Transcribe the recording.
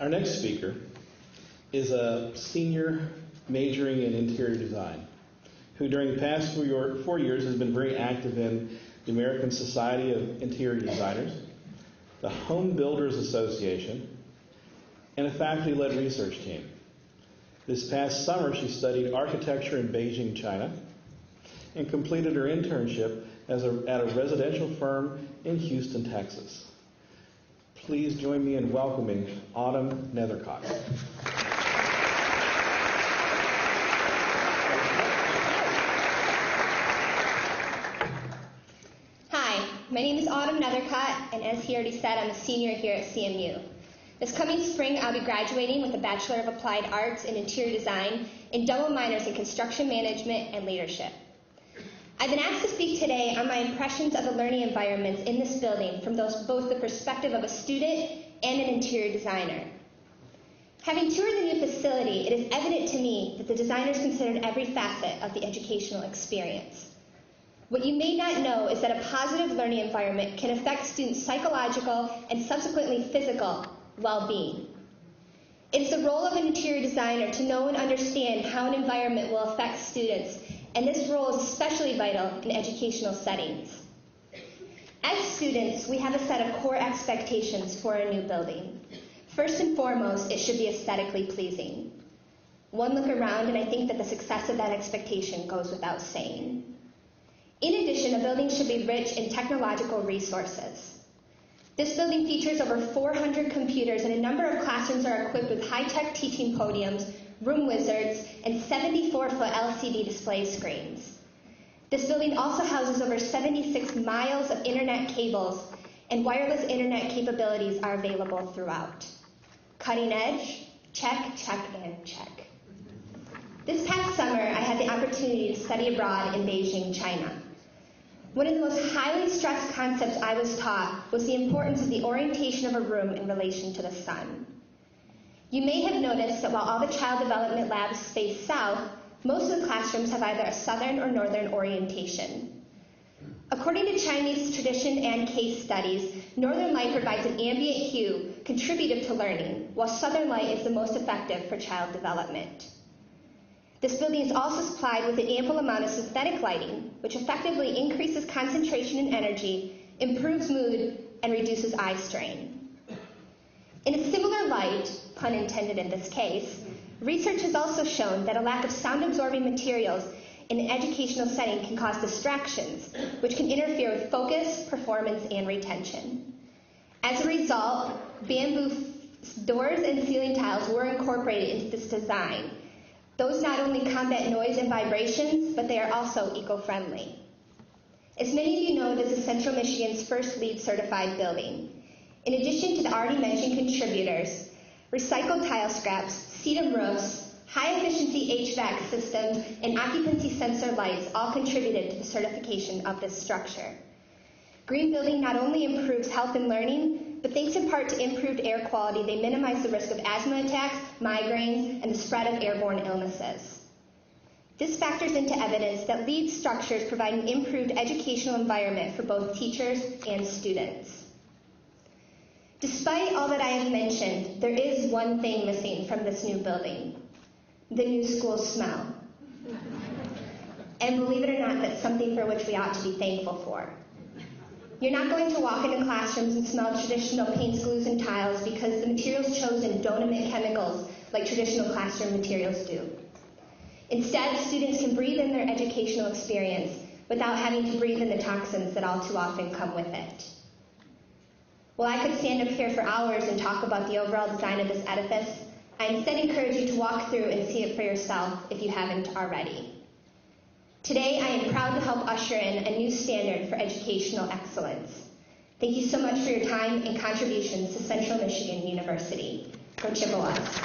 Our next speaker is a senior majoring in interior design, who during the past 4 years has been very active in the American Society of Interior Designers, the Home Builders Association, and a faculty-led research team. This past summer, she studied architecture in Beijing, China, and completed her internship at a residential firm in Houston, Texas. Please join me in welcoming Autumn Nethercott. Hi, my name is Autumn Nethercott, and as he already said, I'm a senior here at CMU. This coming spring, I'll be graduating with a Bachelor of Applied Arts in Interior Design and double minors in Construction Management and Leadership. I've been asked to speak today on my impressions of the learning environments in this building from both the perspective of a student and an interior designer. Having toured the new facility, it is evident to me that the designers considered every facet of the educational experience. What you may not know is that a positive learning environment can affect students' psychological and subsequently physical well-being. It's the role of an interior designer to know and understand how an environment will affect students, and this role is especially vital in educational settings. As students, we have a set of core expectations for a new building. First and foremost, it should be aesthetically pleasing. One look around, and I think that the success of that expectation goes without saying. In addition, a building should be rich in technological resources. This building features over 400 computers, and a number of classrooms are equipped with high-tech teaching podiums, room wizards, and 74-foot LCD display screens. This building also houses over 76 miles of internet cables, and wireless internet capabilities are available throughout. Cutting edge? Check, check, and check. This past summer, I had the opportunity to study abroad in Beijing, China. One of the most highly stressed concepts I was taught was the importance of the orientation of a room in relation to the sun. You may have noticed that while all the child development labs face south, most of the classrooms have either a southern or northern orientation. According to Chinese tradition and case studies, northern light provides an ambient hue contributive to learning, while southern light is the most effective for child development. This building is also supplied with an ample amount of synthetic lighting, which effectively increases concentration and energy, improves mood, and reduces eye strain. In a similar light, pun intended in this case, research has also shown that a lack of sound-absorbing materials in an educational setting can cause distractions, which can interfere with focus, performance, and retention. As a result, bamboo doors and ceiling tiles were incorporated into this design. Those not only combat noise and vibrations, but they are also eco-friendly. As many of you know, this is Central Michigan's first LEED certified building. In addition to the already mentioned contributors, recycled tile scraps, sedum roofs, high-efficiency HVAC systems, and occupancy sensor lights all contributed to the certification of this structure. Green building not only improves health and learning, but thanks in part to improved air quality, they minimize the risk of asthma attacks, migraines, and the spread of airborne illnesses. This factors into evidence that LEED structures provide an improved educational environment for both teachers and students. Despite all that I have mentioned, there is one thing missing from this new building: the new school smell. And believe it or not, that's something for which we ought to be thankful for. You're not going to walk into classrooms and smell traditional paints, glues, and tiles because the materials chosen don't emit chemicals like traditional classroom materials do. Instead, students can breathe in their educational experience without having to breathe in the toxins that all too often come with it. While I could stand up here for hours and talk about the overall design of this edifice, I instead encourage you to walk through and see it for yourself if you haven't already. Today, I am proud to help usher in a new standard for educational excellence. Thank you so much for your time and contributions to Central Michigan University. Go Chippewas.